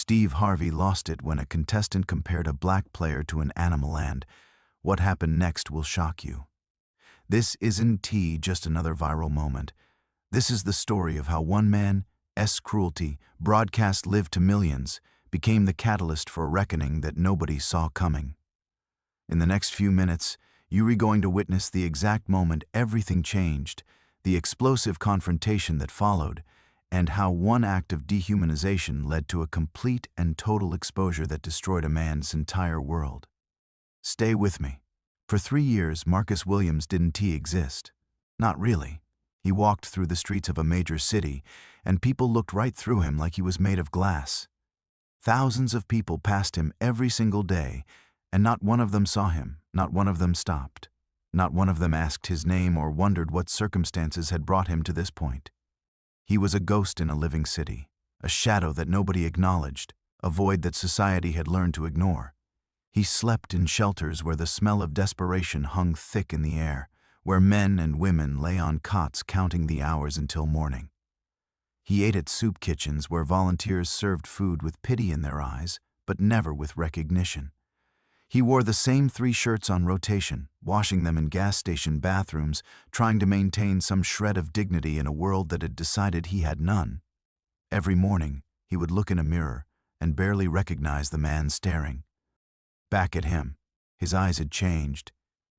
Steve Harvey lost it when a contestant compared a black player to an animal, and what happened next will shock you. This isn't just another viral moment. This is the story of how one man's cruelty, broadcast live to millions, became the catalyst for a reckoning that nobody saw coming. In the next few minutes, you are going to witness the exact moment everything changed, the explosive confrontation that followed, and how one act of dehumanization led to a complete and total exposure that destroyed a man's entire world. Stay with me. For 3 years, Marcus Williams didn't exist. Not really. He walked through the streets of a major city, and people looked right through him like he was made of glass. Thousands of people passed him every single day, and not one of them saw him, not one of them stopped. Not one of them asked his name or wondered what circumstances had brought him to this point. He was a ghost in a living city, a shadow that nobody acknowledged, a void that society had learned to ignore. He slept in shelters where the smell of desperation hung thick in the air, where men and women lay on cots counting the hours until morning. He ate at soup kitchens where volunteers served food with pity in their eyes, but never with recognition. He wore the same 3 shirts on rotation, washing them in gas station bathrooms, trying to maintain some shred of dignity in a world that had decided he had none. Every morning, he would look in a mirror and barely recognize the man staring. Back at him, his eyes had changed.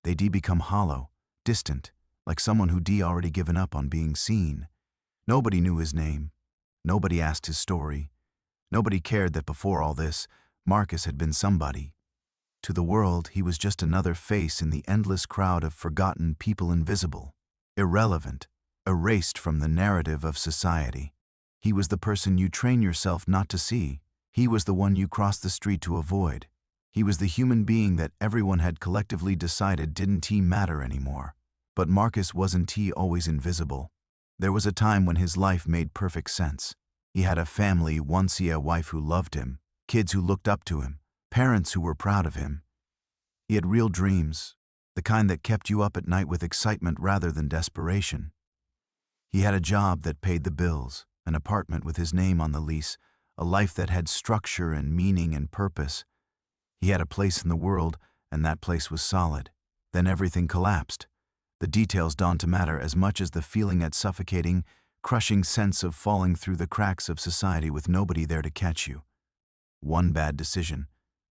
They'd become hollow, distant, like someone who'd already given up on being seen. Nobody knew his name. Nobody asked his story. Nobody cared that before all this, Marcus had been somebody. To the world, he was just another face in the endless crowd of forgotten people, invisible, irrelevant, erased from the narrative of society. He was the person you train yourself not to see. He was the one you cross the street to avoid. He was the human being that everyone had collectively decided didn't matter anymore. But Marcus wasn't always invisible. There was a time when his life made perfect sense. He had a family, once a wife who loved him, kids who looked up to him, parents who were proud of him. He had real dreams, the kind that kept you up at night with excitement rather than desperation. He had a job that paid the bills, an apartment with his name on the lease, a life that had structure and meaning and purpose. He had a place in the world, and that place was solid. Then everything collapsed. The details don't matter as much as the feeling, that suffocating, crushing sense of falling through the cracks of society with nobody there to catch you. One bad decision,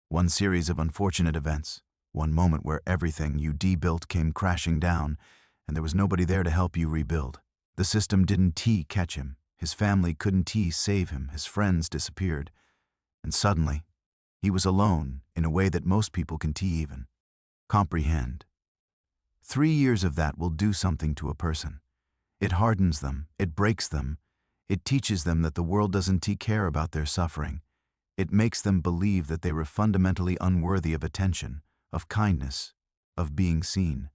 one series of unfortunate events, one moment where everything you built came crashing down, and there was nobody there to help you rebuild. The system didn't catch him. His family couldn't save him. His friends disappeared. And suddenly, he was alone in a way that most people can even comprehend. 3 years of that will do something to a person. It hardens them, it breaks them, it teaches them that the world doesn't care about their suffering. It makes them believe that they were fundamentally unworthy of attention, of kindness, of being seen.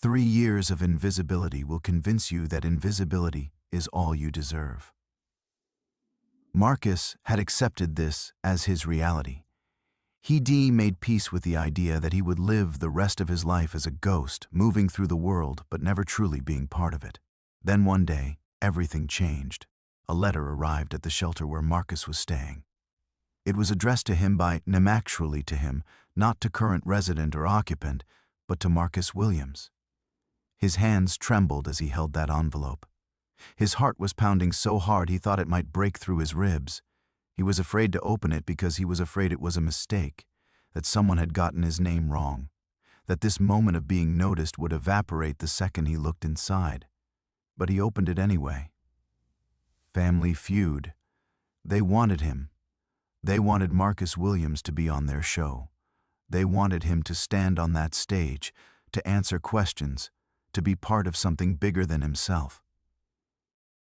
3 years of invisibility will convince you that invisibility is all you deserve. Marcus had accepted this as his reality. He made peace with the idea that he would live the rest of his life as a ghost, moving through the world but never truly being part of it. Then one day, everything changed. A letter arrived at the shelter where Marcus was staying. It was addressed to him by name, actually to him, not to current resident or occupant, but to Marcus Williams. His hands trembled as he held that envelope. His heart was pounding so hard he thought it might break through his ribs. He was afraid to open it because he was afraid it was a mistake, that someone had gotten his name wrong, that this moment of being noticed would evaporate the second he looked inside. But he opened it anyway. Family feud. They wanted him. They wanted Marcus Williams to be on their show. They wanted him to stand on that stage, to answer questions, to be part of something bigger than himself.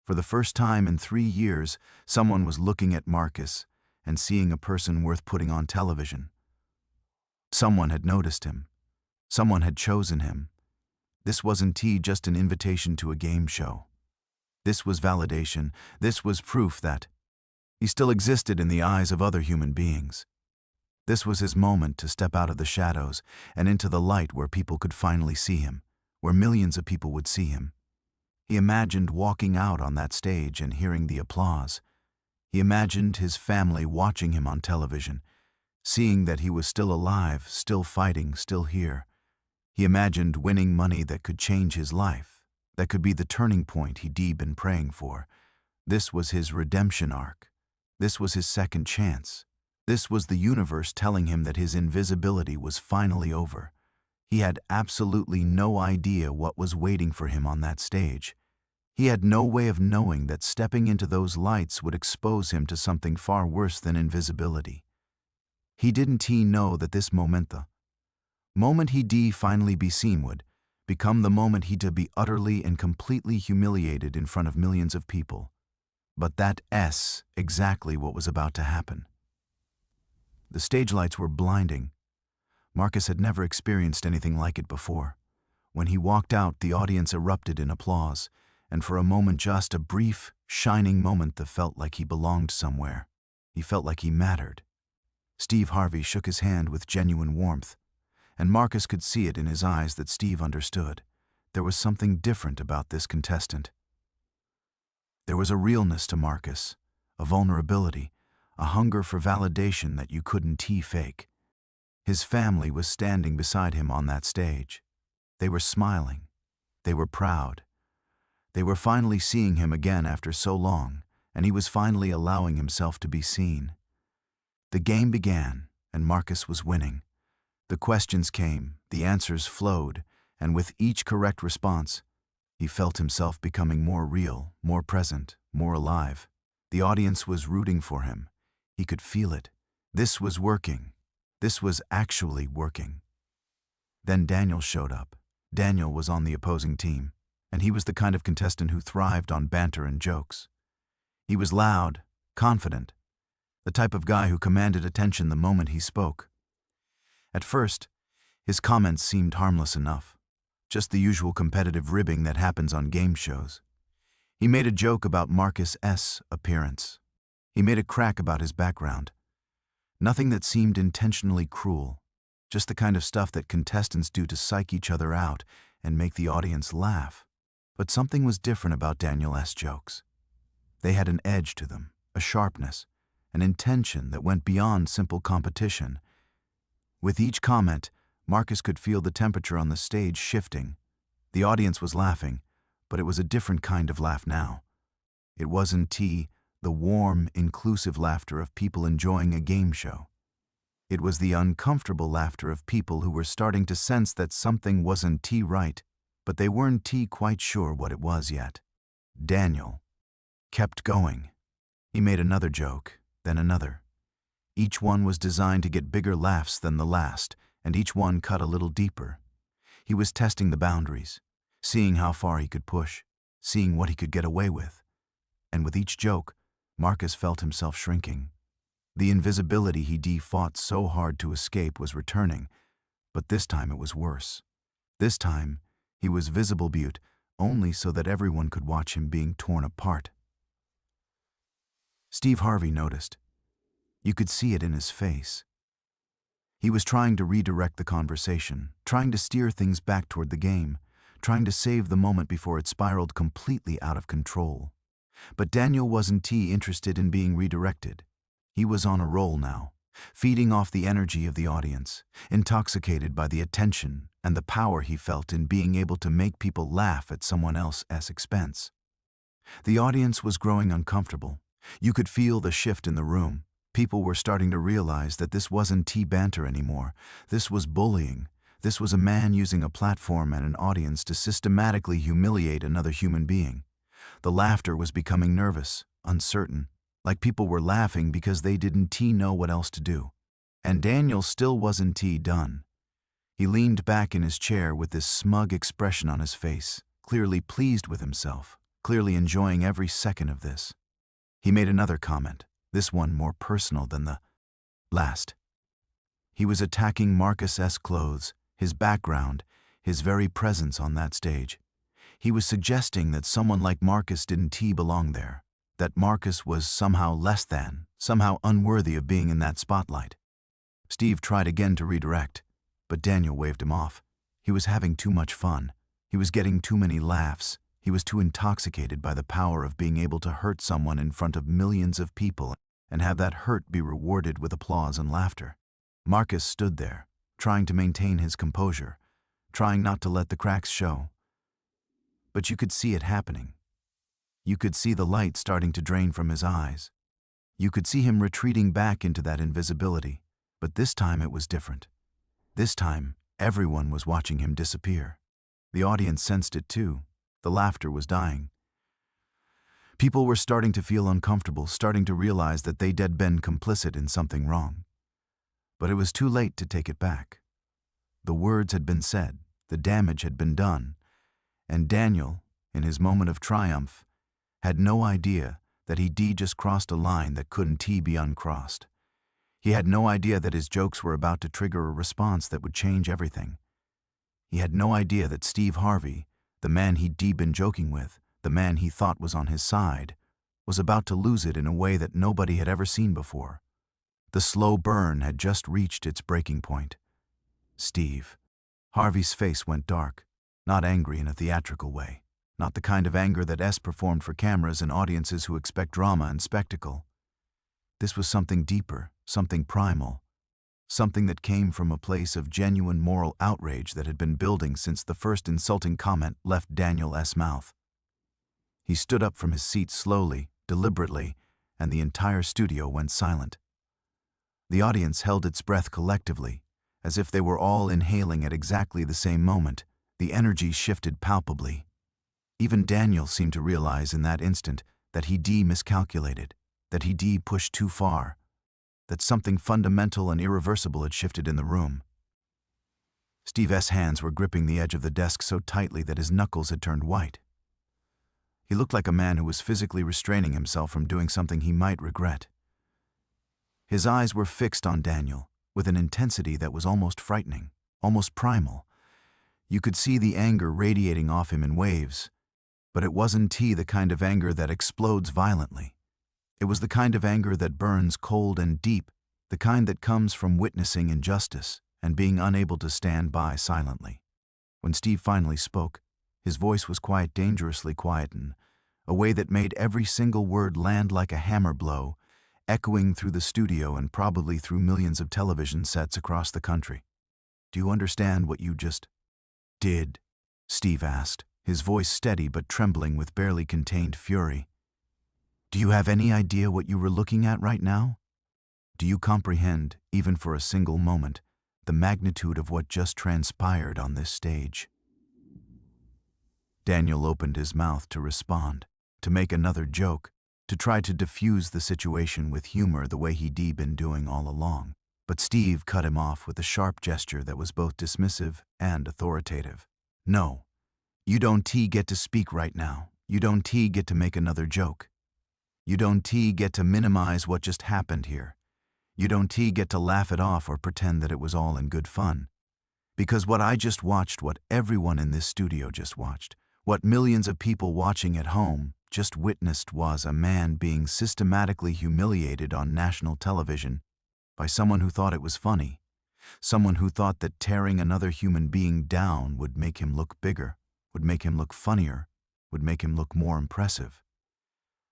For the first time in 3 years, someone was looking at Marcus and seeing a person worth putting on television. Someone had noticed him. Someone had chosen him. This wasn't just an invitation to a game show. This was validation. This was proof that he still existed in the eyes of other human beings. This was his moment to step out of the shadows and into the light where people could finally see him, where millions of people would see him. He imagined walking out on that stage and hearing the applause. He imagined his family watching him on television, seeing that he was still alive, still fighting, still here. He imagined winning money that could change his life, that could be the turning point he'd been praying for. This was his redemption arc. This was his second chance. This was the universe telling him that his invisibility was finally over. He had absolutely no idea what was waiting for him on that stage. He had no way of knowing that stepping into those lights would expose him to something far worse than invisibility. He didn't know that this moment he'd finally be seen would become the moment he'd be utterly and completely humiliated in front of millions of people. But that's exactly what was about to happen. The stage lights were blinding. Marcus had never experienced anything like it before. When he walked out, the audience erupted in applause, and for a moment, just a brief, shining moment, that felt like he belonged somewhere. He felt like he mattered. Steve Harvey shook his hand with genuine warmth, and Marcus could see it in his eyes that Steve understood. There was something different about this contestant. There was a realness to Marcus, a vulnerability, a hunger for validation that you couldn't fake. His family was standing beside him on that stage. They were smiling. They were proud. They were finally seeing him again after so long, and he was finally allowing himself to be seen. The game began, and Marcus was winning. The questions came, the answers flowed, and with each correct response, he felt himself becoming more real, more present, more alive. The audience was rooting for him. He could feel it. This was working. This was actually working. Then Daniel showed up. Daniel was on the opposing team, and he was the kind of contestant who thrived on banter and jokes. He was loud, confident, the type of guy who commanded attention the moment he spoke. At first, his comments seemed harmless enough, just the usual competitive ribbing that happens on game shows. He made a joke about Marcus's appearance. He made a crack about his background. Nothing that seemed intentionally cruel, just the kind of stuff that contestants do to psych each other out and make the audience laugh. But something was different about Daniel's jokes. They had an edge to them, a sharpness, an intention that went beyond simple competition. With each comment, Marcus could feel the temperature on the stage shifting. The audience was laughing, but it was a different kind of laugh now. It wasn't the warm, inclusive laughter of people enjoying a game show. It was the uncomfortable laughter of people who were starting to sense that something wasn't right, but they weren't quite sure what it was yet. Daniel kept going. He made another joke, then another. Each one was designed to get bigger laughs than the last, and each one cut a little deeper. He was testing the boundaries, seeing how far he could push, seeing what he could get away with. And with each joke, Marcus felt himself shrinking. The invisibility he fought so hard to escape was returning, but this time it was worse. This time, he was visible but only so that everyone could watch him being torn apart. Steve Harvey noticed. You could see it in his face. He was trying to redirect the conversation, trying to steer things back toward the game, trying to save the moment before it spiraled completely out of control. But Daniel wasn't interested in being redirected. He was on a roll now, feeding off the energy of the audience, intoxicated by the attention and the power he felt in being able to make people laugh at someone else's expense. The audience was growing uncomfortable. You could feel the shift in the room. People were starting to realize that this wasn't banter anymore. This was bullying. This was a man using a platform and an audience to systematically humiliate another human being. The laughter was becoming nervous, uncertain, like people were laughing because they didn't know what else to do. And Daniel still wasn't done. He leaned back in his chair with this smug expression on his face, clearly pleased with himself, clearly enjoying every second of this. He made another comment, this one more personal than the last. He was attacking Marcus's clothes, his background, his very presence on that stage. He was suggesting that someone like Marcus didn't belong there, that Marcus was somehow less than, somehow unworthy of being in that spotlight. Steve tried again to redirect, but Daniel waved him off. He was having too much fun. He was getting too many laughs. He was too intoxicated by the power of being able to hurt someone in front of millions of people and have that hurt be rewarded with applause and laughter. Marcus stood there, trying to maintain his composure, trying not to let the cracks show. But you could see it happening. You could see the light starting to drain from his eyes. You could see him retreating back into that invisibility, but this time it was different. This time, everyone was watching him disappear. The audience sensed it too. The laughter was dying. People were starting to feel uncomfortable, starting to realize that they'd been complicit in something wrong. But it was too late to take it back. The words had been said, the damage had been done, and Daniel, in his moment of triumph, had no idea that he'd just crossed a line that couldn't be uncrossed. He had no idea that his jokes were about to trigger a response that would change everything. He had no idea that Steve Harvey, the man he'd been joking with, the man he thought was on his side, was about to lose it in a way that nobody had ever seen before. The slow burn had just reached its breaking point. Steve. Harvey's face went dark, not angry in a theatrical way, not the kind of anger that S performed for cameras and audiences who expect drama and spectacle. This was something deeper, something primal, something that came from a place of genuine moral outrage that had been building since the first insulting comment left Daniel S.'s mouth. He stood up from his seat slowly, deliberately, and the entire studio went silent. The audience held its breath collectively, as if they were all inhaling at exactly the same moment. The energy shifted palpably. Even Daniel seemed to realize in that instant that he'd miscalculated, that he'd pushed too far, that something fundamental and irreversible had shifted in the room. Steve's hands were gripping the edge of the desk so tightly that his knuckles had turned white. He looked like a man who was physically restraining himself from doing something he might regret. His eyes were fixed on Daniel, with an intensity that was almost frightening, almost primal. You could see the anger radiating off him in waves, but it wasn't the kind of anger that explodes violently. It was the kind of anger that burns cold and deep, the kind that comes from witnessing injustice and being unable to stand by silently. When Steve finally spoke, his voice was quiet, dangerously quiet, in a way that made every single word land like a hammer blow, echoing through the studio and probably through millions of television sets across the country. "Do you understand what you just did?" Steve asked, his voice steady but trembling with barely contained fury. "Do you have any idea what you were looking at right now? Do you comprehend, even for a single moment, the magnitude of what just transpired on this stage?" Daniel opened his mouth to respond, to make another joke, to try to diffuse the situation with humor the way he'd been doing all along. But Steve cut him off with a sharp gesture that was both dismissive and authoritative. "No, you don't get to speak right now. You don't get to make another joke. You don't get to minimize what just happened here. You don't get to laugh it off or pretend that it was all in good fun. Because what I just watched, what everyone in this studio just watched, what millions of people watching at home just witnessed was a man being systematically humiliated on national television by someone who thought it was funny, someone who thought that tearing another human being down would make him look bigger, would make him look funnier, would make him look more impressive.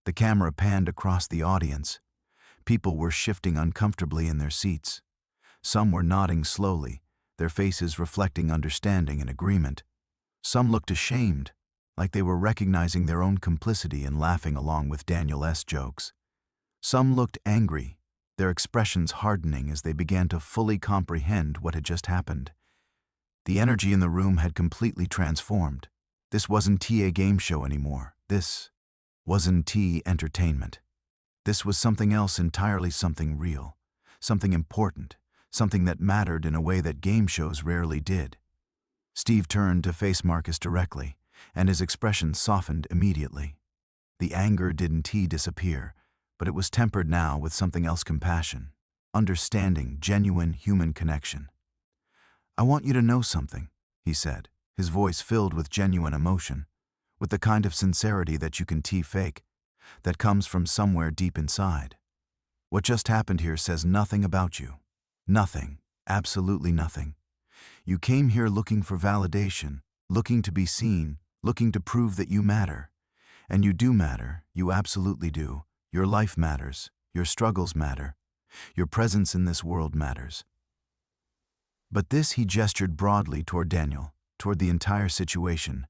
The camera panned across the audience. People were shifting uncomfortably in their seats. Some were nodding slowly, their faces reflecting understanding and agreement. Some looked ashamed, like they were recognizing their own complicity and laughing along with Daniel S. jokes. Some looked angry, their expressions hardening as they began to fully comprehend what had just happened. The energy in the room had completely transformed. This wasn't a game show anymore. This wasn't entertainment. This was something else entirely, something real, something important, something that mattered in a way that game shows rarely did. Steve turned to face Marcus directly, and his expression softened immediately. The anger didn't disappear, but it was tempered now with something else: compassion, understanding, genuine human connection. "I want you to know something," he said, his voice filled with genuine emotion, with the kind of sincerity that you can fake, that comes from somewhere deep inside. "What just happened here says nothing about you. Nothing, absolutely nothing. You came here looking for validation, looking to be seen, looking to prove that you matter. And you do matter, you absolutely do. Your life matters, your struggles matter, your presence in this world matters. But this, he gestured broadly toward Daniel, toward the entire situation.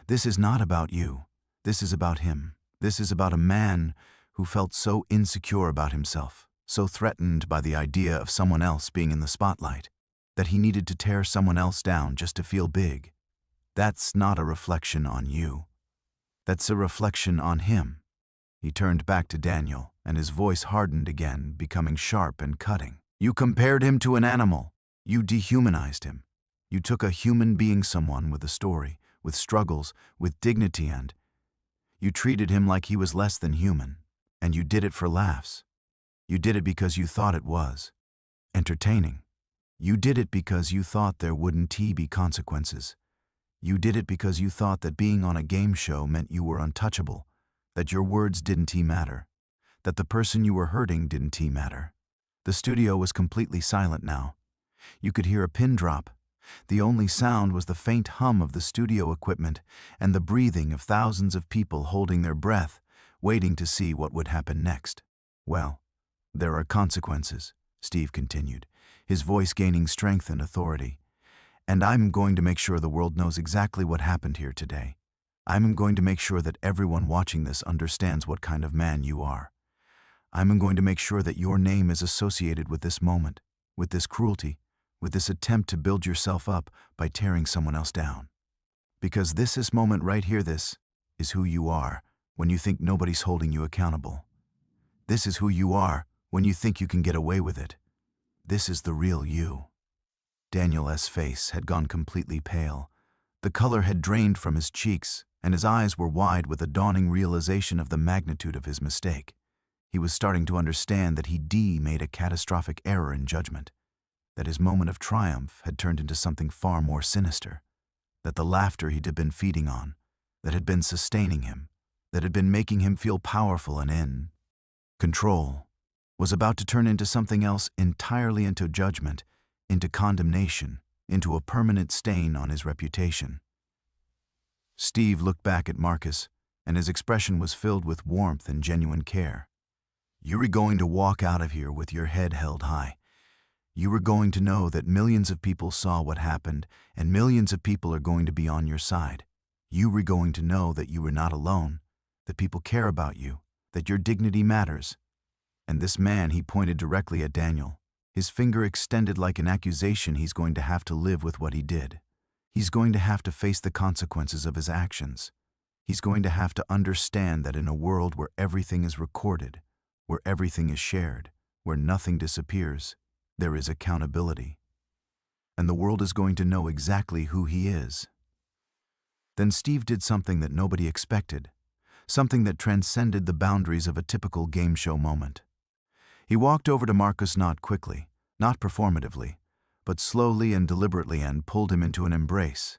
This is not about you. This is about him. This is about a man who felt so insecure about himself, so threatened by the idea of someone else being in the spotlight, that he needed to tear someone else down just to feel big. That's not a reflection on you. That's a reflection on him. He turned back to Daniel, and his voice hardened again, becoming sharp and cutting. You compared him to an animal. You dehumanized him. You took a human being, someone with a story, with struggles, with dignity, and you treated him like he was less than human. And you did it for laughs. You did it because you thought it was entertaining. You did it because you thought there wouldn't be consequences. You did it because you thought that being on a game show meant you were untouchable, that your words didn't matter, that the person you were hurting didn't matter. The studio was completely silent now. You could hear a pin drop. The only sound was the faint hum of the studio equipment and the breathing of thousands of people holding their breath, waiting to see what would happen next. Well, there are consequences, Steve continued, his voice gaining strength and authority. And I'm going to make sure the world knows exactly what happened here today. I'm going to make sure that everyone watching this understands what kind of man you are. I'm going to make sure that your name is associated with this moment, with this cruelty, with this attempt to build yourself up by tearing someone else down. Because this moment right here, this is who you are when you think nobody's holding you accountable. This is who you are when you think you can get away with it. This is the real you. Daniel's face had gone completely pale. The color had drained from his cheeks, and his eyes were wide with a dawning realization of the magnitude of his mistake. He was starting to understand that he made a catastrophic error in judgment, that his moment of triumph had turned into something far more sinister, that the laughter he'd been feeding on, that had been sustaining him, that had been making him feel powerful and in control, was about to turn into something else entirely, into judgment, into condemnation, into a permanent stain on his reputation. Steve looked back at Marcus, and his expression was filled with warmth and genuine care. You were going to walk out of here with your head held high. You were going to know that millions of people saw what happened, and millions of people are going to be on your side. You were going to know that you were not alone, that people care about you, that your dignity matters. And this man, he pointed directly at Daniel, his finger extended like an accusation. He's going to have to live with what he did. He's going to have to face the consequences of his actions. He's going to have to understand that in a world where everything is recorded, where everything is shared, where nothing disappears, there is accountability. And the world is going to know exactly who he is. Then Steve did something that nobody expected, something that transcended the boundaries of a typical game show moment. He walked over to Marcus, not quickly, not performatively, but slowly and deliberately, and pulled him into an embrace.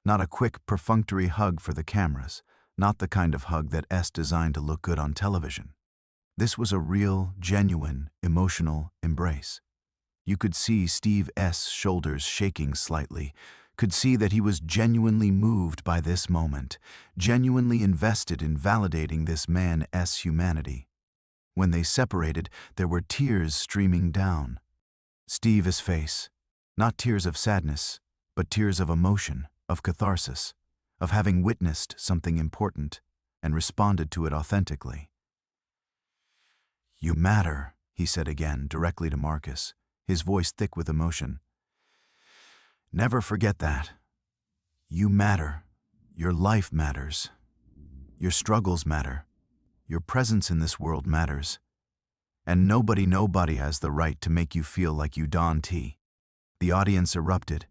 Not a quick, perfunctory hug for the cameras, not the kind of hug that is designed to look good on television. This was a real, genuine, emotional embrace. You could see Steve's shoulders shaking slightly, could see that he was genuinely moved by this moment, genuinely invested in validating this man's humanity. When they separated, there were tears streaming down Steve's face. Not tears of sadness, but tears of emotion, of catharsis, of having witnessed something important and responded to it authentically. You matter, he said again, directly to Marcus, his voice thick with emotion. Never forget that. You matter. Your life matters. Your struggles matter. Your presence in this world matters. And nobody has the right to make you feel like you don't. The audience erupted,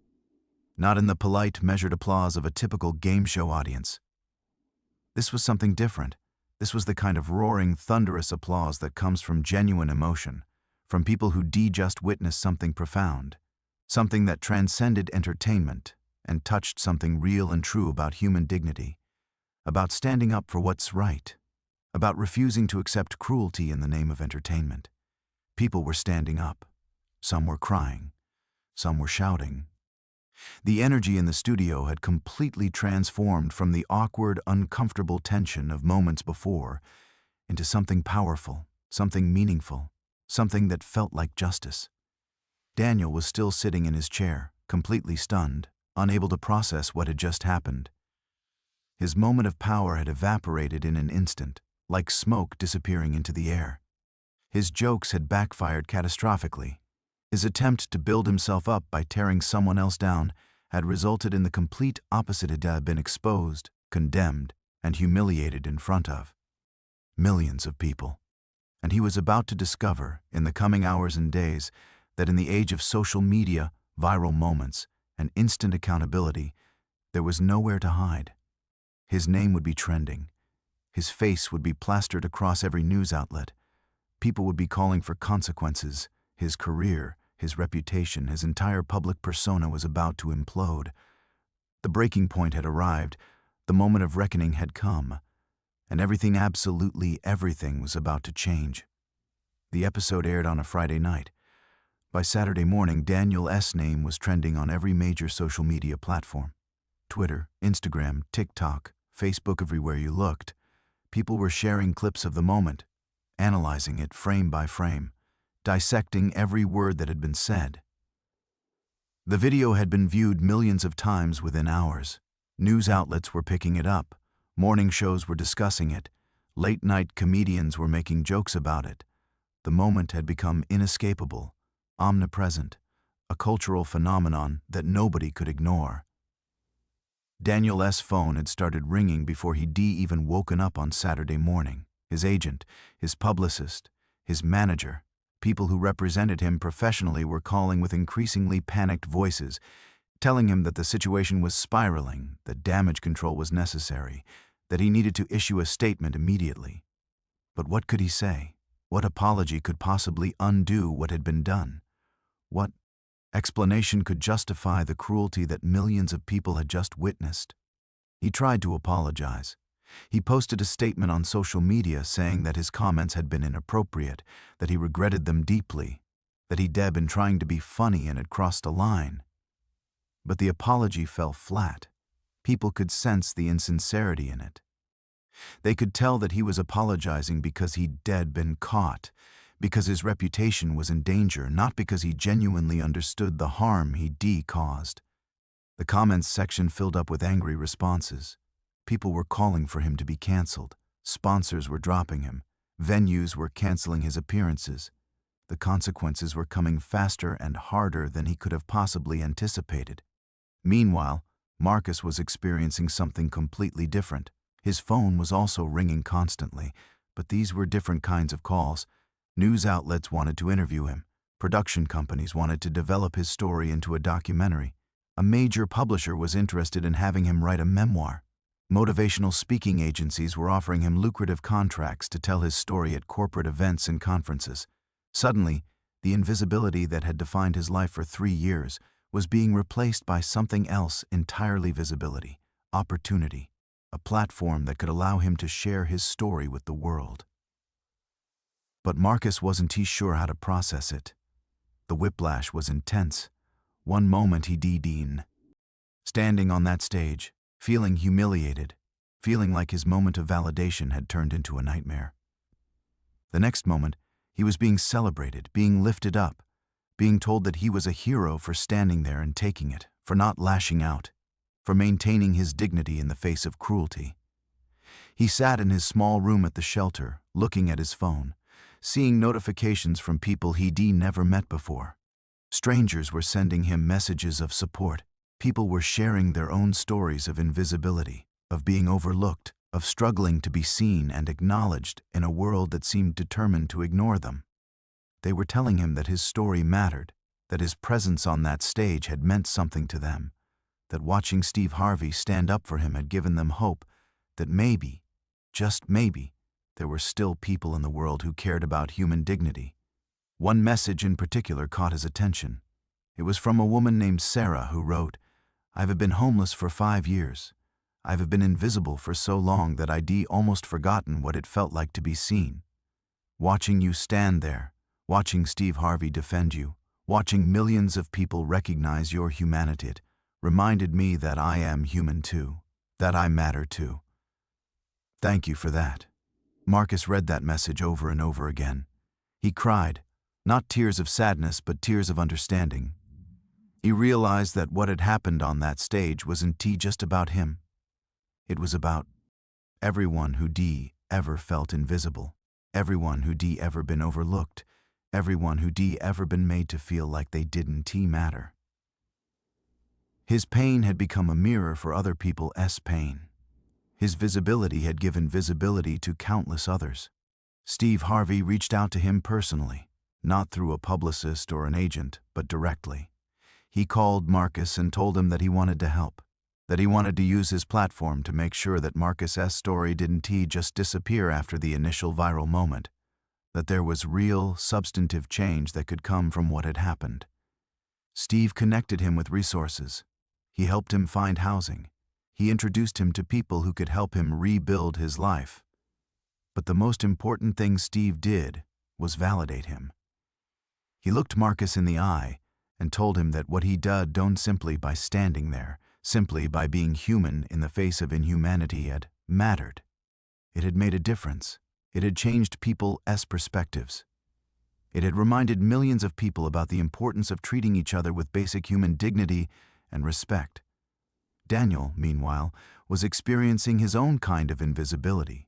not in the polite, measured applause of a typical game show audience. This was something different. This was the kind of roaring, thunderous applause that comes from genuine emotion, from people who just witnessed something profound, something that transcended entertainment and touched something real and true about human dignity, about standing up for what's right, about refusing to accept cruelty in the name of entertainment. People were standing up. Some were crying. Some were shouting. The energy in the studio had completely transformed from the awkward, uncomfortable tension of moments before into something powerful, something meaningful, something that felt like justice. Daniel was still sitting in his chair, completely stunned, unable to process what had just happened. His moment of power had evaporated in an instant, like smoke disappearing into the air. His jokes had backfired catastrophically. His attempt to build himself up by tearing someone else down had resulted in the complete opposite. He had been exposed, condemned, and humiliated in front of millions of people. And he was about to discover, in the coming hours and days, that in the age of social media, viral moments, and instant accountability, there was nowhere to hide. His name would be trending. His face would be plastered across every news outlet. People would be calling for consequences. His career, his reputation, his entire public persona was about to implode. The breaking point had arrived. The moment of reckoning had come. And everything, absolutely everything, was about to change. The episode aired on a Friday night. By Saturday morning, Daniel's name was trending on every major social media platform. Twitter, Instagram, TikTok, Facebook, everywhere you looked. People were sharing clips of the moment, analyzing it frame by frame, dissecting every word that had been said. The video had been viewed millions of times within hours. News outlets were picking it up. Morning shows were discussing it. Late-night comedians were making jokes about it. The moment had become inescapable, omnipresent, a cultural phenomenon that nobody could ignore. Daniel's phone had started ringing before he'd even woken up on Saturday morning. His agent, his publicist, his manager, people who represented him professionally were calling with increasingly panicked voices, telling him that the situation was spiraling, that damage control was necessary, that he needed to issue a statement immediately. But what could he say? What apology could possibly undo what had been done? What explanation could justify the cruelty that millions of people had just witnessed? He tried to apologize. He posted a statement on social media saying that his comments had been inappropriate, that he regretted them deeply, that he'd been trying to be funny and had crossed a line. But the apology fell flat. People could sense the insincerity in it. They could tell that he was apologizing because he'd been caught, because his reputation was in danger, not because he genuinely understood the harm he'd caused. The comments section filled up with angry responses. People were calling for him to be canceled. Sponsors were dropping him. Venues were canceling his appearances. The consequences were coming faster and harder than he could have possibly anticipated. Meanwhile, Marcus was experiencing something completely different. His phone was also ringing constantly, but these were different kinds of calls. News outlets wanted to interview him. Production companies wanted to develop his story into a documentary. A major publisher was interested in having him write a memoir. Motivational speaking agencies were offering him lucrative contracts to tell his story at corporate events and conferences. Suddenly, the invisibility that had defined his life for 3 years was being replaced by something else entirely: visibility, opportunity, a platform that could allow him to share his story with the world. But Marcus wasn't sure how to process it. The whiplash was intense. One moment he'd standing on that stage, feeling humiliated, feeling like his moment of validation had turned into a nightmare. The next moment, he was being celebrated, being lifted up, being told that he was a hero for standing there and taking it, for not lashing out, for maintaining his dignity in the face of cruelty. He sat in his small room at the shelter, looking at his phone, seeing notifications from people he'd never met before. Strangers were sending him messages of support. People were sharing their own stories of invisibility, of being overlooked, of struggling to be seen and acknowledged in a world that seemed determined to ignore them. They were telling him that his story mattered, that his presence on that stage had meant something to them, that watching Harvey stand up for him had given them hope, that maybe, just maybe, there were still people in the world who cared about human dignity. One message in particular caught his attention. It was from a woman named Sarah who wrote, "I've been homeless for 5 years. I've been invisible for so long that I'd almost forgotten what it felt like to be seen. Watching you stand there, watching Harvey defend you, watching millions of people recognize your humanity, reminded me that I am human too, that I matter too. Thank you for that. Marcus read that message over and over again. He cried, not tears of sadness, but tears of understanding. He realized that what had happened on that stage wasn't just about him. It was about everyone who ever felt invisible, everyone who ever been overlooked, everyone who ever been made to feel like they didn't matter. His pain had become a mirror for other people's pain. His visibility had given visibility to countless others. Steve Harvey reached out to him personally, not through a publicist or an agent, but directly. He called Marcus and told him that he wanted to help, that he wanted to use his platform to make sure that Marcus's story didn't just disappear after the initial viral moment, that there was real, substantive change that could come from what had happened. Steve connected him with resources. He helped him find housing. He introduced him to people who could help him rebuild his life. But the most important thing Steve did was validate him. He looked Marcus in the eye and told him that what he did don't simply by standing there, simply by being human in the face of inhumanity had mattered. It had made a difference. It had changed people's perspectives. It had reminded millions of people about the importance of treating each other with basic human dignity and respect. Daniel, meanwhile, was experiencing his own kind of invisibility.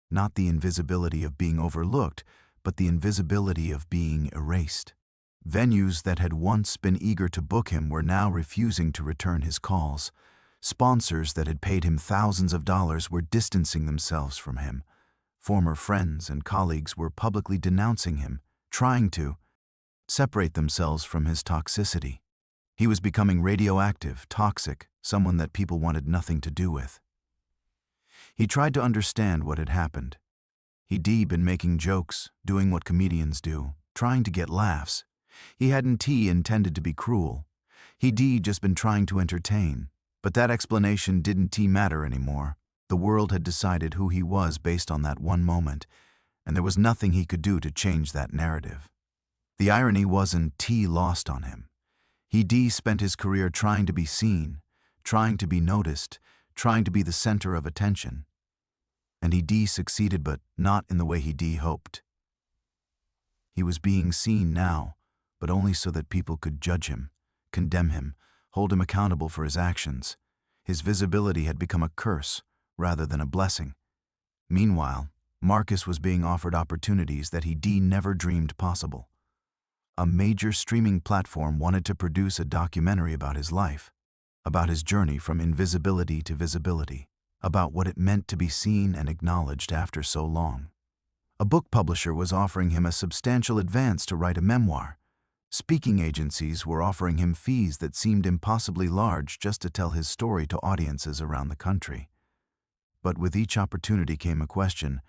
Not the invisibility of being overlooked, but the invisibility of being erased. Venues that had once been eager to book him were now refusing to return his calls. Sponsors that had paid him thousands of dollars were distancing themselves from him. Former friends and colleagues were publicly denouncing him, trying to separate themselves from his toxicity. He was becoming radioactive, toxic, someone that people wanted nothing to do with. He tried to understand what had happened. He'd been making jokes, doing what comedians do, trying to get laughs. He hadn't intended to be cruel. He'd just been trying to entertain. But that explanation didn't matter anymore. The world had decided who he was based on that one moment, and there was nothing he could do to change that narrative. The irony wasn't lost on him. He'd spent his career trying to be seen, trying to be noticed, trying to be the center of attention. And he'd succeeded, but not in the way he'd hoped. He was being seen now, but only so that people could judge him, condemn him, hold him accountable for his actions. His visibility had become a curse rather than a blessing. Meanwhile, Marcus was being offered opportunities that he'd never dreamed possible. A major streaming platform wanted to produce a documentary about his life, about his journey from invisibility to visibility, about what it meant to be seen and acknowledged after so long. A book publisher was offering him a substantial advance to write a memoir. Speaking agencies were offering him fees that seemed impossibly large just to tell his story to audiences around the country. But with each opportunity came a question: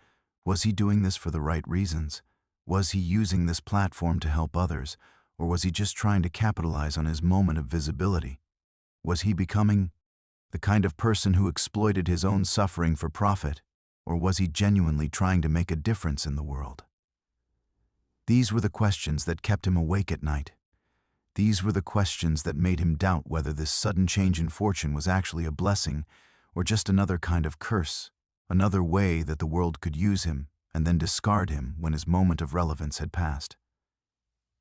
was he doing this for the right reasons? Was he using this platform to help others, or was he just trying to capitalize on his moment of visibility? Was he becoming the kind of person who exploited his own suffering for profit, or was he genuinely trying to make a difference in the world? These were the questions that kept him awake at night. These were the questions that made him doubt whether this sudden change in fortune was actually a blessing or just another kind of curse, another way that the world could use him and then discard him when his moment of relevance had passed.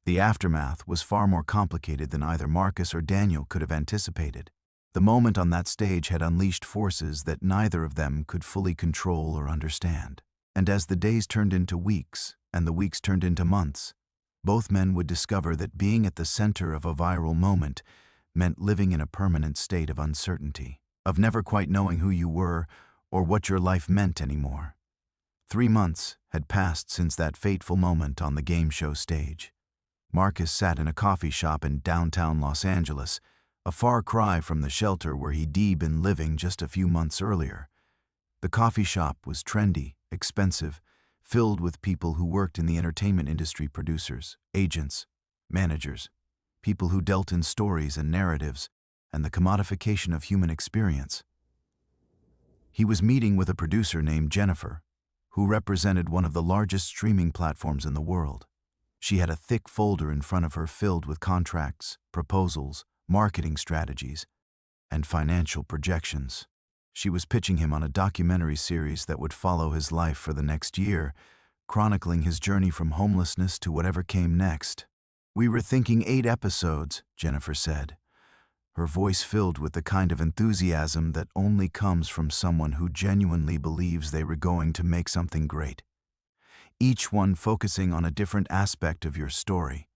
The aftermath was far more complicated than either Marcus or Daniel could have anticipated. The moment on that stage had unleashed forces that neither of them could fully control or understand. And as the days turned into weeks, and the weeks turned into months, both men would discover that being at the center of a viral moment meant living in a permanent state of uncertainty, of never quite knowing who you were or what your life meant anymore. 3 months had passed since that fateful moment on the game show stage. Marcus sat in a coffee shop in downtown Los Angeles, a far cry from the shelter where he'd been living just a few months earlier. The coffee shop was trendy, expensive, filled with people who worked in the entertainment industry: producers, agents, managers, people who dealt in stories and narratives and the commodification of human experience. He was meeting with a producer named Jennifer, who represented one of the largest streaming platforms in the world. She had a thick folder in front of her filled with contracts, proposals, marketing strategies, and financial projections. She was pitching him on a documentary series that would follow his life for the next year, chronicling his journey from homelessness to whatever came next. "We were thinking 8 episodes," Jennifer said, her voice filled with the kind of enthusiasm that only comes from someone who genuinely believes they were going to make something great. Each one focusing on a different aspect of your story: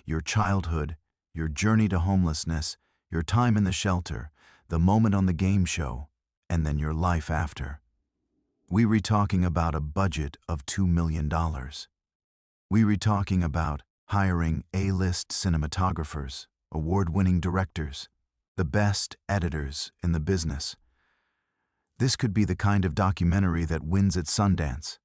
your childhood, your journey to homelessness, your time in the shelter, the moment on the game show, and then your life after. We were talking about a budget of $2 million. We were talking about hiring A-list cinematographers, award-winning directors, the best editors in the business. This could be the kind of documentary that wins at Sundance,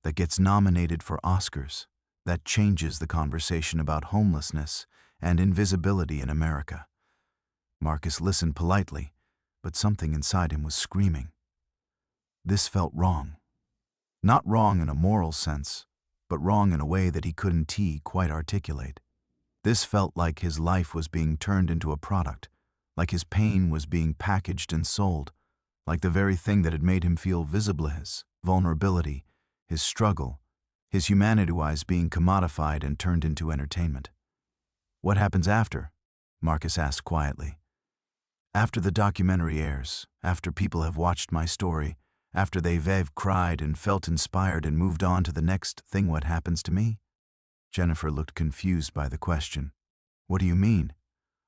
that gets nominated for Oscars, that changes the conversation about homelessness and invisibility in America. Marcus listened politely, but something inside him was screaming. This felt wrong. Not wrong in a moral sense, but wrong in a way that he couldn't quite articulate. This felt like his life was being turned into a product, like his pain was being packaged and sold, like the very thing that had made him feel visible: his vulnerability, his struggle, his humanity was being commodified and turned into entertainment. "What happens after?" Marcus asked quietly. "After the documentary airs, after people have watched my story, after they've cried and felt inspired and moved on to the next thing, what happens to me?" Jennifer looked confused by the question. "What do you mean?"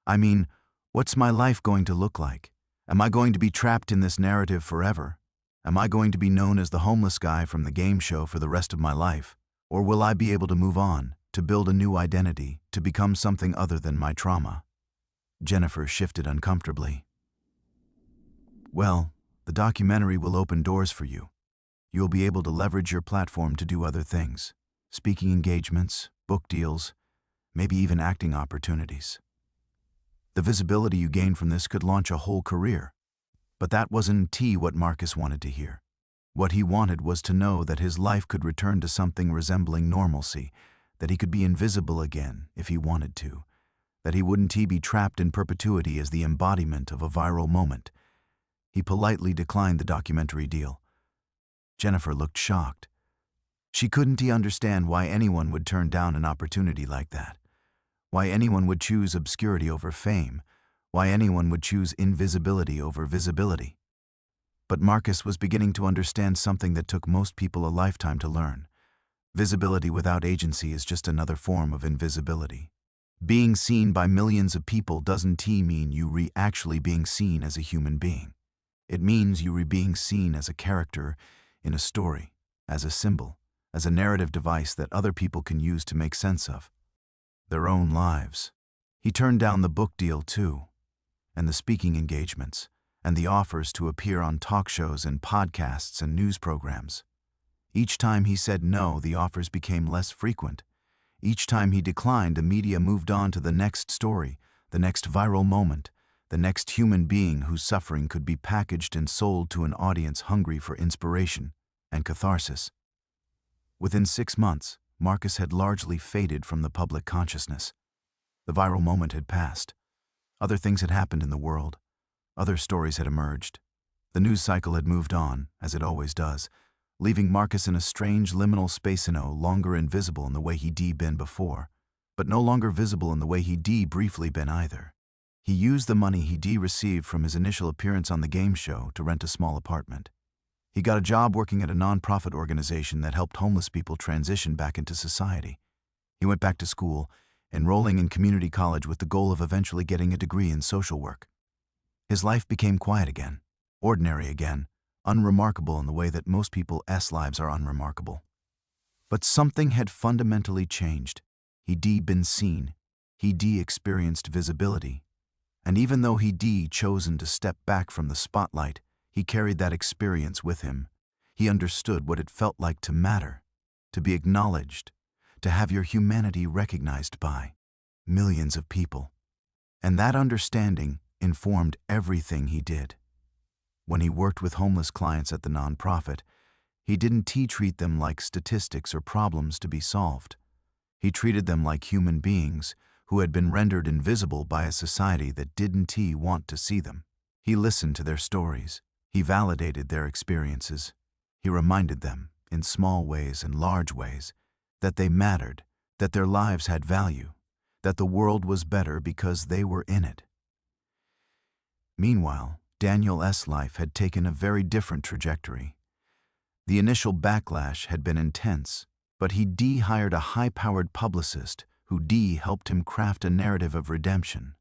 "I mean, what's my life going to look like? Am I going to be trapped in this narrative forever? Am I going to be known as the homeless guy from the game show for the rest of my life? Or will I be able to move on, to build a new identity, to become something other than my trauma?" Jennifer shifted uncomfortably. "Well, the documentary will open doors for you. You'll be able to leverage your platform to do other things: speaking engagements, book deals, maybe even acting opportunities. The visibility you gain from this could launch a whole career." But that wasn't what Marcus wanted to hear. What he wanted was to know that his life could return to something resembling normalcy, that he could be invisible again if he wanted to, that he wouldn't be trapped in perpetuity as the embodiment of a viral moment. He politely declined the documentary deal. Jennifer looked shocked. She couldn't understand why anyone would turn down an opportunity like that, why anyone would choose obscurity over fame, why anyone would choose invisibility over visibility. But Marcus was beginning to understand something that took most people a lifetime to learn. Visibility without agency is just another form of invisibility. Being seen by millions of people doesn't mean you actually being seen as a human being. It means you being seen as a character in a story, as a symbol, as a narrative device that other people can use to make sense of their own lives. He turned down the book deal too, and the speaking engagements, and the offers to appear on talk shows and podcasts and news programs. Each time he said no, the offers became less frequent. Each time he declined, the media moved on to the next story, the next viral moment, the next human being whose suffering could be packaged and sold to an audience hungry for inspiration and catharsis. Within 6 months, Marcus had largely faded from the public consciousness. The viral moment had passed. Other things had happened in the world. Other stories had emerged. The news cycle had moved on, as it always does, leaving Marcus in a strange liminal space, no longer invisible in the way he'd been before, but no longer visible in the way he'd briefly been either. He used the money he'd received from his initial appearance on the game show to rent a small apartment. He got a job working at a non-profit organization that helped homeless people transition back into society. He went back to school, enrolling in community college with the goal of eventually getting a degree in social work. His life became quiet again, ordinary again, unremarkable in the way that most people's lives are unremarkable. But something had fundamentally changed. He'd been seen. He'd experienced visibility. And even though he'd chosen to step back from the spotlight, he carried that experience with him. He understood what it felt like to matter, to be acknowledged, to have your humanity recognized by millions of people. And that understanding informed everything he did. When he worked with homeless clients at the nonprofit, he didn't treat them like statistics or problems to be solved. He treated them like human beings who had been rendered invisible by a society that didn't want to see them. He listened to their stories. He validated their experiences. He reminded them, in small ways and large ways, that they mattered, that their lives had value, that the world was better because they were in it. Meanwhile, Daniel's life had taken a very different trajectory. The initial backlash had been intense, but he hired a high-powered publicist who helped him craft a narrative of redemption.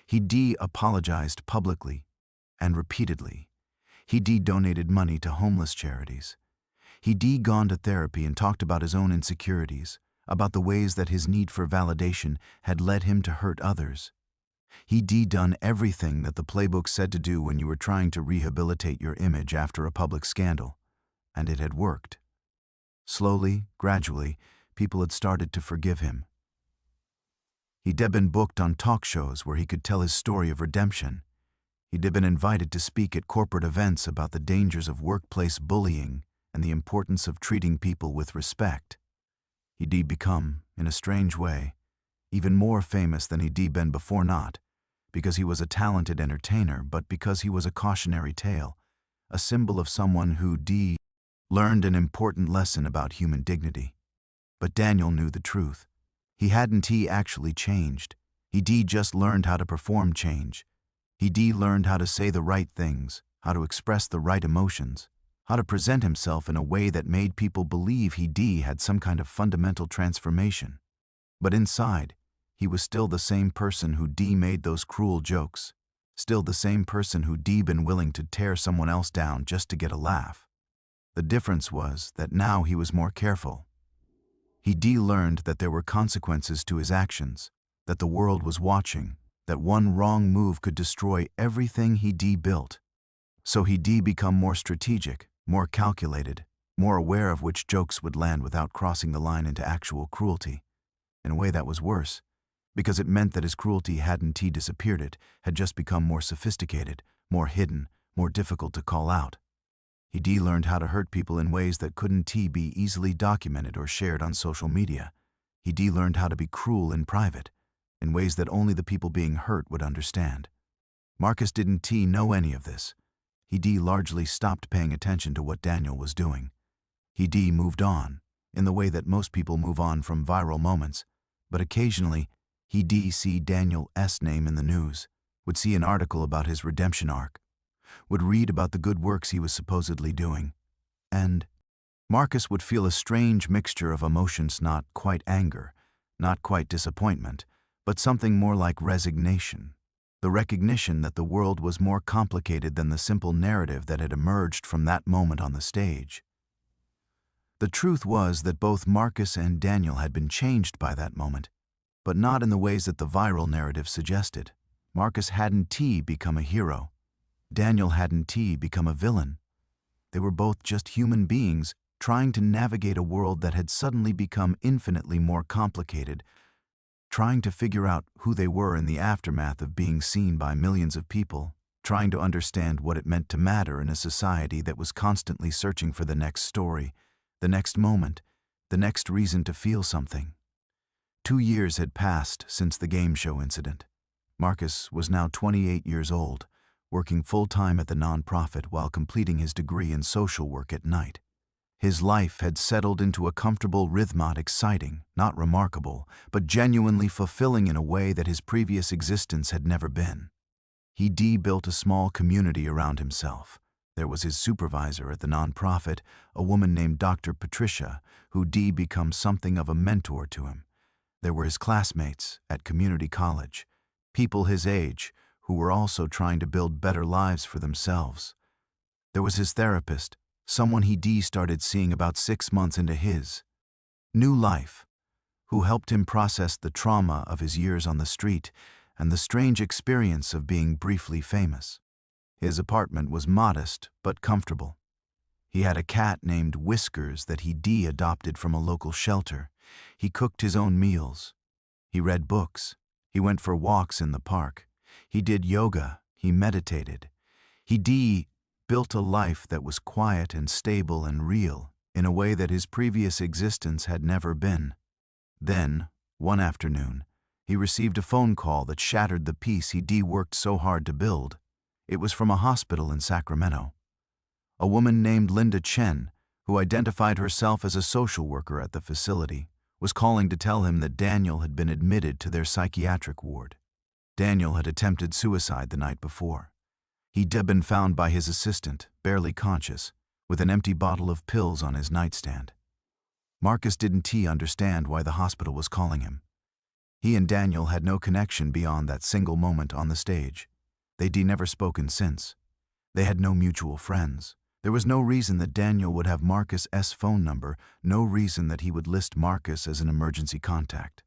He apologized publicly and repeatedly. He donated money to homeless charities. He gone to therapy and talked about his own insecurities, about the ways that his need for validation had led him to hurt others. He done everything that the playbook said to do when you were trying to rehabilitate your image after a public scandal, and it had worked. Slowly, gradually, people had started to forgive him. He'd been booked on talk shows where he could tell his story of redemption. He'd been invited to speak at corporate events about the dangers of workplace bullying and the importance of treating people with respect. He'd become, in a strange way, even more famous than he'd been before, not because he was a talented entertainer, but because he was a cautionary tale, a symbol of someone who learned an important lesson about human dignity. But Daniel knew the truth. He hadn't actually changed. He just learned how to perform change. He learned how to say the right things, how to express the right emotions, how to present himself in a way that made people believe he had some kind of fundamental transformation. But inside, he was still the same person who made those cruel jokes, still the same person who been willing to tear someone else down just to get a laugh. The difference was that now he was more careful. He learned that there were consequences to his actions, that the world was watching, that one wrong move could destroy everything he built. So he become more strategic, more calculated, more aware of which jokes would land without crossing the line into actual cruelty. In a way that was worse, because it meant that his cruelty hadn't disappeared, it had just become more sophisticated, more hidden, more difficult to call out. He learned how to hurt people in ways that couldn't be easily documented or shared on social media. He learned how to be cruel in private, in ways that only the people being hurt would understand. Marcus didn't know any of this. He largely stopped paying attention to what Daniel was doing. He moved on, in the way that most people move on from viral moments, but occasionally he see Daniel's name in the news, would see an article about his redemption arc, would read about the good works he was supposedly doing, and Marcus would feel a strange mixture of emotions, not quite anger, not quite disappointment, but something more like resignation, the recognition that the world was more complicated than the simple narrative that had emerged from that moment on the stage. The truth was that both Marcus and Daniel had been changed by that moment, but not in the ways that the viral narrative suggested. Marcus hadn't become a hero. Daniel hadn't become a villain. They were both just human beings trying to navigate a world that had suddenly become infinitely more complicated, trying to figure out who they were in the aftermath of being seen by millions of people, trying to understand what it meant to matter in a society that was constantly searching for the next story, the next moment, the next reason to feel something. 2 years had passed since the game show incident. Marcus was now 28 years old, working full-time at the nonprofit while completing his degree in social work at night. His life had settled into a comfortable rhythm, not exciting, not remarkable, but genuinely fulfilling in a way that his previous existence had never been. He built a small community around himself. There was his supervisor at the nonprofit, a woman named Dr. Patricia, who become something of a mentor to him. There were his classmates at community college, people his age who were also trying to build better lives for themselves. There was his therapist, someone he started seeing about 6 months into his new life, who helped him process the trauma of his years on the street and the strange experience of being briefly famous. His apartment was modest but comfortable. He had a cat named Whiskers that he adopted from a local shelter. He cooked his own meals. He read books. He went for walks in the park. He did yoga. He meditated. He built a life that was quiet and stable and real in a way that his previous existence had never been. Then, one afternoon, he received a phone call that shattered the peace he worked so hard to build. It was from a hospital in Sacramento. A woman named Linda Chen, who identified herself as a social worker at the facility, was calling to tell him that Daniel had been admitted to their psychiatric ward. Daniel had attempted suicide the night before. He'd been found by his assistant, barely conscious, with an empty bottle of pills on his nightstand. Marcus didn't understand why the hospital was calling him. He and Daniel had no connection beyond that single moment on the stage. They'd never spoken since. They had no mutual friends. There was no reason that Daniel would have Marcus's phone number, no reason that he would list Marcus as an emergency contact.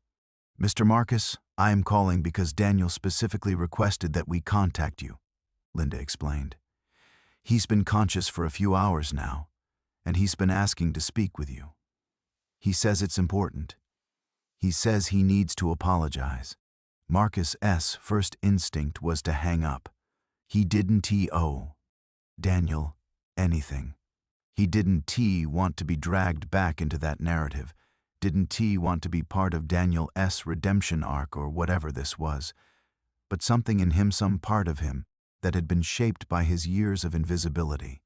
"Mr. Marcus, I am calling because Daniel specifically requested that we contact you," Linda explained. "He's been conscious for a few hours now, and he's been asking to speak with you. He says it's important. He says he needs to apologize." Marcus's first instinct was to hang up. He didn't owe Daniel anything. He didn't want to be dragged back into that narrative, didn't want to be part of Daniel's redemption arc or whatever this was. But something in him, some part of him, that had been shaped by his years of invisibility,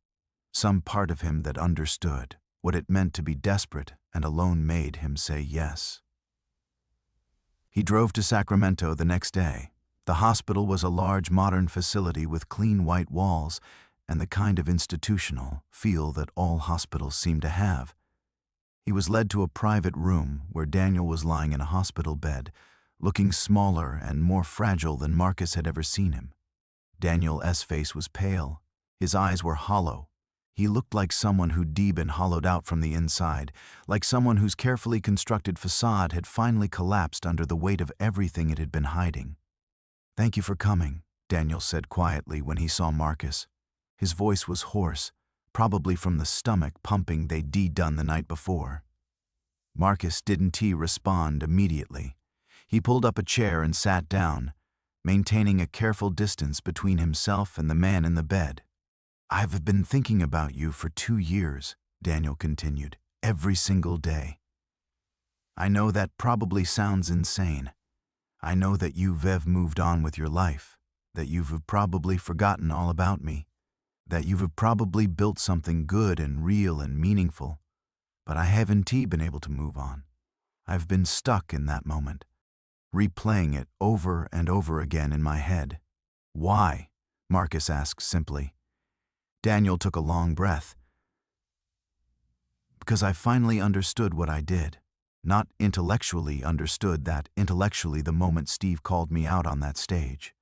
some part of him that understood what it meant to be desperate and alone, made him say yes. He drove to Sacramento the next day. The hospital was a large modern facility with clean white walls and the kind of institutional feel that all hospitals seem to have. He was led to a private room where Daniel was lying in a hospital bed, looking smaller and more fragile than Marcus had ever seen him. Daniel's face was pale. His eyes were hollow. He looked like someone who'd been hollowed out from the inside, like someone whose carefully constructed facade had finally collapsed under the weight of everything it had been hiding. "Thank you for coming," Daniel said quietly when he saw Marcus. His voice was hoarse, probably from the stomach pumping they'd done the night before. Marcus didn't respond immediately. He pulled up a chair and sat down, maintaining a careful distance between himself and the man in the bed. "I've been thinking about you for 2 years," Daniel continued, "every single day. I know that probably sounds insane. I know that you've moved on with your life, that you've probably forgotten all about me, that you've probably built something good and real and meaningful, but I haven't been able to move on. I've been stuck in that moment, replaying it over and over again in my head." "Why?" Marcus asked simply. Daniel took a long breath. "Because I finally understood what I did. Not intellectually understood that intellectually the moment Steve called me out on that stage,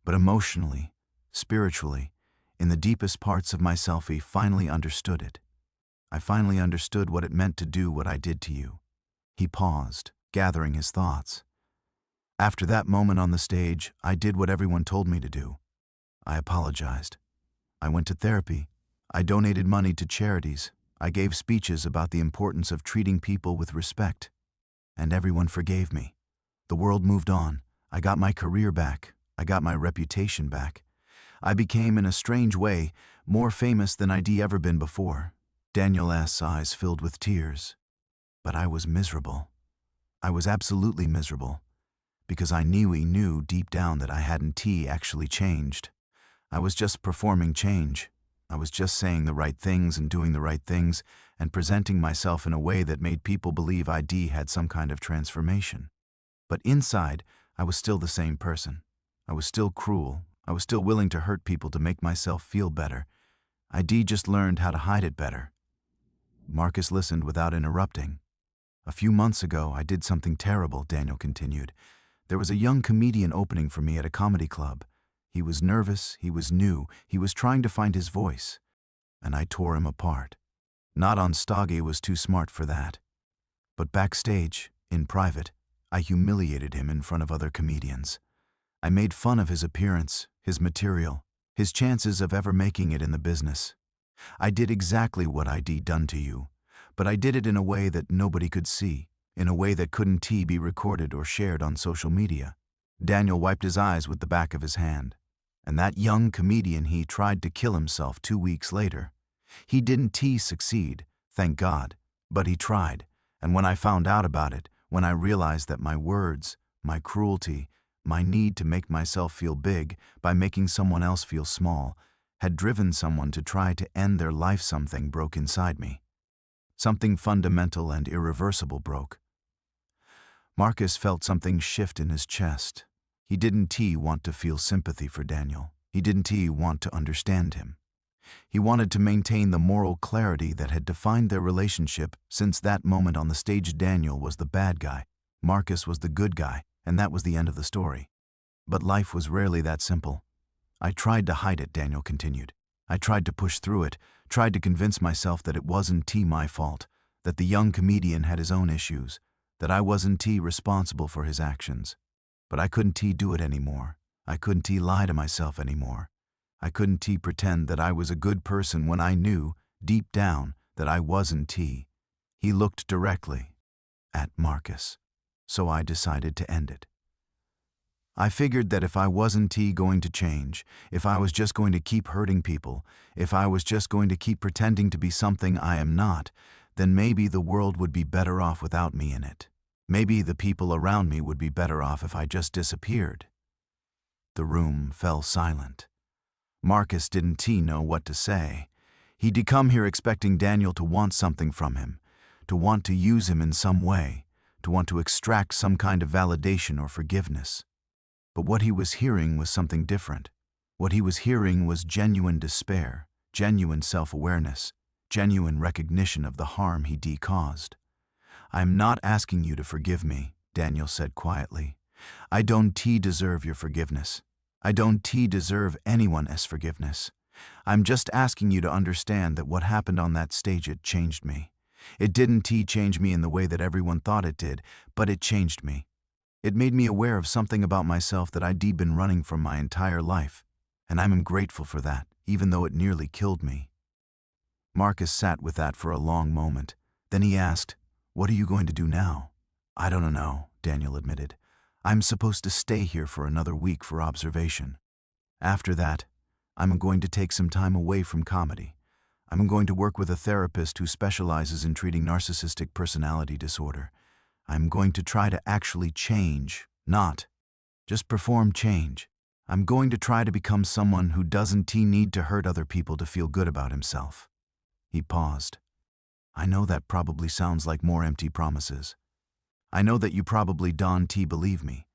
but emotionally, spiritually, in the deepest parts of myself, I finally understood it. I finally understood what it meant to do what I did to you." He paused, gathering his thoughts. "After that moment on the stage, I did what everyone told me to do. I apologized. I went to therapy. I donated money to charities. I gave speeches about the importance of treating people with respect. And everyone forgave me. The world moved on. I got my career back. I got my reputation back. I became, in a strange way, more famous than I'd ever been before." Daniel's eyes filled with tears. "But I was miserable. I was absolutely miserable. Because I knew deep down that I hadn't actually changed. I was just performing change. I was just saying the right things and doing the right things and presenting myself in a way that made people believe I had some kind of transformation. But inside, I was still the same person. I was still cruel. I was still willing to hurt people to make myself feel better. I just learned how to hide it better." Marcus listened without interrupting. "A few months ago, I did something terrible," Daniel continued. "There was a young comedian opening for me at a comedy club. He was nervous, he was new, he was trying to find his voice. And I tore him apart. Not on stage, I was too smart for that. But backstage, in private, I humiliated him in front of other comedians. I made fun of his appearance, his material, his chances of ever making it in the business. I did exactly what I'd done to you, but I did it in a way that nobody could see, in a way that couldn't be recorded or shared on social media." Daniel wiped his eyes with the back of his hand. "And that young comedian, he tried to kill himself 2 weeks later. He didn't succeed, thank God, but he tried. And when I found out about it, when I realized that my words, my cruelty, my need to make myself feel big by making someone else feel small, had driven someone to try to end their life. Something broke inside me. Something fundamental and irreversible broke. Marcus felt something shift in his chest. He didn't want to feel sympathy for Daniel. He didn't want to understand him. He wanted to maintain the moral clarity that had defined their relationship since that moment on the stage. Daniel was the bad guy, Marcus was the good guy, and that was the end of the story. But life was rarely that simple. I tried to hide it, Daniel continued. I tried to push through it, tried to convince myself that it wasn't my fault, that the young comedian had his own issues, that I wasn't responsible for his actions. But I couldn't do it anymore. I couldn't lie to myself anymore. I couldn't pretend that I was a good person when I knew, deep down, that I wasn't. He looked directly at Marcus. So I decided to end it. I figured that if I wasn't going to change, if I was just going to keep hurting people, if I was just going to keep pretending to be something I am not, then maybe the world would be better off without me in it. Maybe the people around me would be better off if I just disappeared. The room fell silent. Marcus didn't know what to say. He'd come here expecting Daniel to want something from him, to want to use him in some way, to want to extract some kind of validation or forgiveness. But what he was hearing was something different. What he was hearing was genuine despair, genuine self-awareness, genuine recognition of the harm he'd caused. "I'm not asking you to forgive me," Daniel said quietly. "I don't deserve your forgiveness. I don't deserve anyone else's forgiveness. I'm just asking you to understand that what happened on that stage, it changed me. It didn't change me in the way that everyone thought it did, but it changed me. It made me aware of something about myself that I'd been running from my entire life, and I'm grateful for that, even though it nearly killed me." Marcus sat with that for a long moment. Then he asked, "What are you going to do now?" "I don't know," Daniel admitted. "I'm supposed to stay here for another week for observation. After that, I'm going to take some time away from comedy. I'm going to work with a therapist who specializes in treating narcissistic personality disorder. I'm going to try to actually change, not just perform change. I'm going to try to become someone who doesn't need to hurt other people to feel good about himself." He paused. "I know that probably sounds like more empty promises. I know that you probably don't believe me,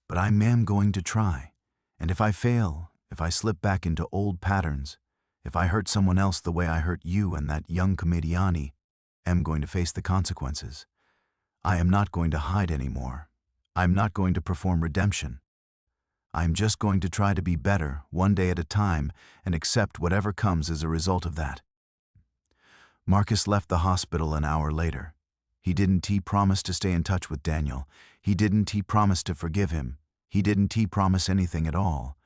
but I am going to try. And if I fail, if I slip back into old patterns, if I hurt someone else the way I hurt you and that young comedian, I'm going to face the consequences. I am not going to hide anymore. I'm not going to perform redemption. I'm just going to try to be better, one day at a time, and accept whatever comes as a result of that." Marcus left the hospital an hour later. He didn't promise to stay in touch with Daniel. He didn't promise to forgive him. He didn't promise anything at all.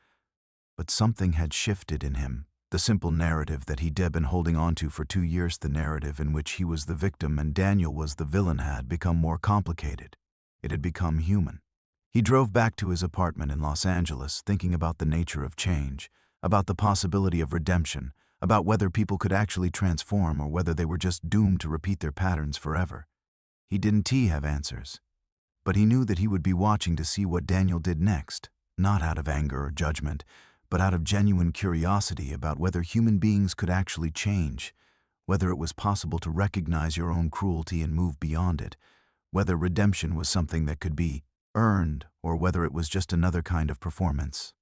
But something had shifted in him. The simple narrative that he'd been holding on to for 2 years, the narrative in which he was the victim and Daniel was the villain, had become more complicated. It had become human. He drove back to his apartment in Los Angeles, thinking about the nature of change, about the possibility of redemption, about whether people could actually transform or whether they were just doomed to repeat their patterns forever. He didn't have answers, but he knew that he would be watching to see what Daniel did next, not out of anger or judgment, but out of genuine curiosity about whether human beings could actually change, whether it was possible to recognize your own cruelty and move beyond it, whether redemption was something that could be earned or whether it was just another kind of performance.